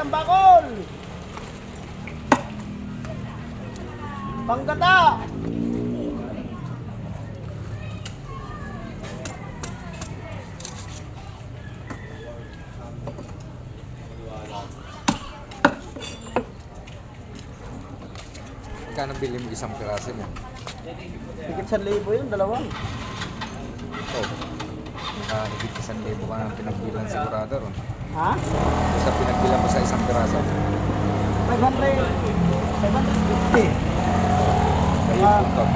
Isang bakol. Panggata. Magkano bili mo isang piraso niya? Higit 1,000 yun, dalawang. Oh. Higit 1,000 ka ng pinagbilan sigurado ron. Ha? Sa pinagbilan mo sa isang piraso. 550. Ayun, puntot.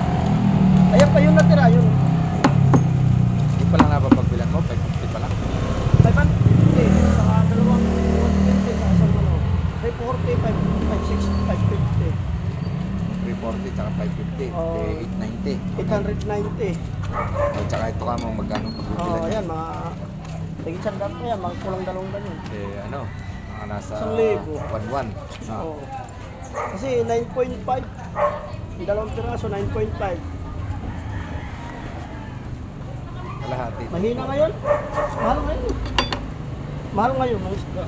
Ayan pa yung natira, yun. Hindi pa lang napapagbilan mo, 550 pa lang. 550. Saka dalawang 150 sa isang ano. 340, 560, 550. 340 tsaka 550, Oh. 890. 890. O tsaka ito ka mo magkano pagbibilan Oh, niya. ayan, mga tigit siyang daan pa yan, mga kulang dalawang ganun. Ano, mga nasa 1,000. 1,100. Oo. Kasi 9.5. Yung dalawang piraso, 9.5. Kalahati. Mahina ngayon. Mahal ngayon. Mahal ngayon, mga isda.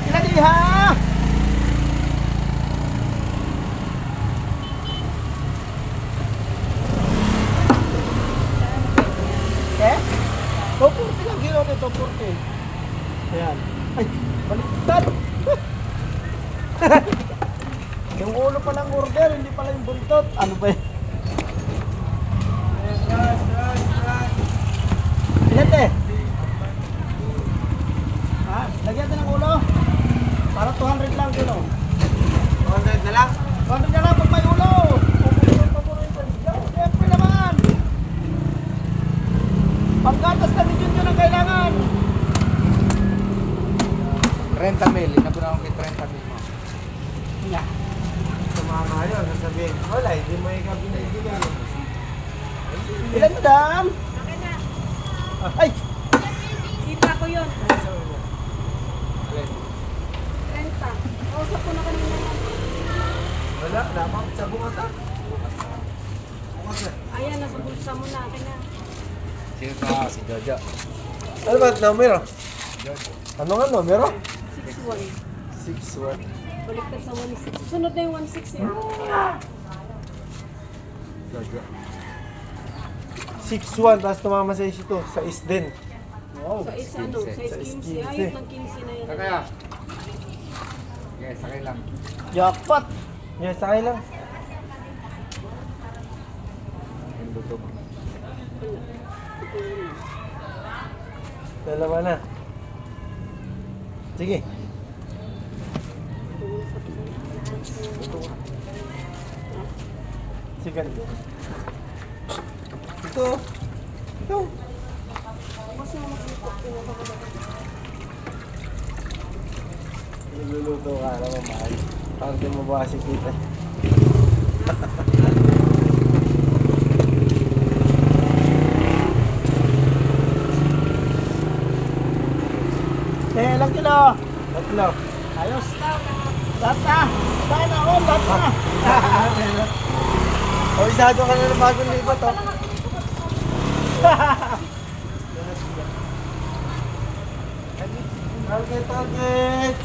Iladiha! Eh? 240 lang kilo dito, 240. Ayan. Ay, baliktad. Yung ulo pa lang order, hindi pala yung buntot. Ano ba yun? Ilan eh? Ha? Lagyan din ng ulo. Para 200 lang kilo. 200 na lang? 200 na lang pag may ulo. Siyempre naman. Panggatas kami dyan ang kailangan. 30 mil, inabunan ko kay 30 mil mo. Yeah. Sumama yun, sasabihin, wala, hindi mo ikaw binibigyan. Ilan madam? Ay! Kita ko yun. 30. Kausap ko na kanina. Wala, lamang sa bungata. Ayan, nasa bulsa mo na. Akin na. Sino ka? Si Jojo. Ano ba, numero? Jojo. Ano nga, numero? 6-1. 6-1. Baliktad sa 1-6. Sunod na yung 1-6 eh. Jojo. 6-1, tapos tumama sa ito, sa isden. Wow. Sa isa ano, sa 15. Ayun ng 15 na yun. Sakaya. Yes, sakay lang. Jackpot! Yes, sakay lang. Yung luto mo. Dalawa na. Sige. Sige. Ito. Ito. Mas na mag-ikot ko na ba? Nagluluto ka naman, mahal. Parang di mo ba kasi kita. Ilang kilo? Tatlo. Ayos. Lahat na. Sana all, lahat na. O, isado ka na ng bagong lipat, oh. Target, target!